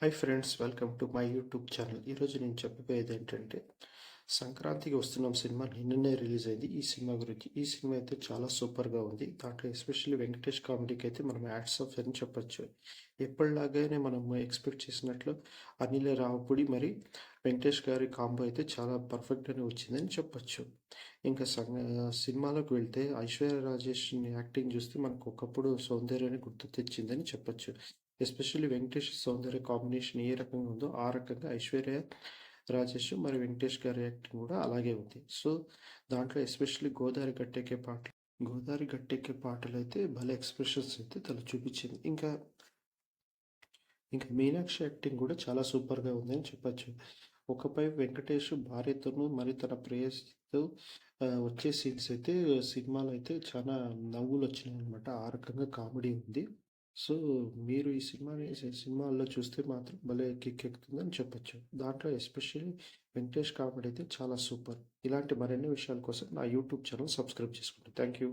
Hi friends, welcome to my YouTube channel. ఈరోజు నేను చెప్పబోయేది ఏంటంటే, సంక్రాంతికి వస్తున్నాం సినిమా నిన్ననే రిలీజ్ అయింది. ఈ సినిమా గురించి. ఈ సినిమా అయితే చాలా సూపర్గా ఉంది. దాంట్లో ఎస్పెషల్లీ వెంకటేష్ కామెడీకి అయితే మనం హ్యాట్స్ ఆఫ్ అని చెప్పొచ్చు. ఎప్పటిలాగానే మనం ఎక్స్పెక్ట్ చేసినట్లు అనిల్ రావుపూడి మరి వెంకటేష్ గారి కాంబో అయితే చాలా పర్ఫెక్ట్గానే వచ్చిందని చెప్పొచ్చు. ఇంకా సినిమాలోకి వెళ్తే ఐశ్వర్య రాజేష్ యాక్టింగ్ చూస్తే మనకు ఒకప్పుడు సౌందర్యాన్ని గుర్తు తెచ్చిందని చెప్పొచ్చు. ఎస్పెషల్లీ వెంకటేష్ సౌందర్య కాంబినేషన్ ఏ రకంగా ఉందో ఆ రకంగా ఐశ్వర్య రాజేష్ మరి వెంకటేష్ గారి యాక్టింగ్ కూడా అలాగే ఉంది. సో దాంట్లో ఎస్పెషల్లీ గోదావరి గట్టెక్కే పాటలు అయితే భలే ఎక్స్ప్రెషన్స్ అయితే తను చూపించింది. ఇంకా ఇంకా మీనాక్షి యాక్టింగ్ కూడా చాలా సూపర్గా ఉందని చెప్పచ్చు. ఒకపై వెంకటేష్ భార్యతోనూ మరి తన ప్రేయస్తో వచ్చే సీన్స్ అయితే సినిమాలో అయితే చాలా నవ్వులు వచ్చినాయి అనమాట. ఆ రకంగా కామెడీ ఉంది. సో మీరు ఈ సినిమాల్లో చూస్తే మాత్రం భలే కిక్కెక్కుతుందని చెప్పొచ్చు. దాంట్లో ఎస్పెషల్లీ వెంకటేష్ కామెడీ అయితే చాలా సూపర్. ఇలాంటి మరిన్ని విషయాల కోసం నా యూట్యూబ్ ఛానల్ సబ్స్క్రైబ్ చేసుకోండి. Thank you.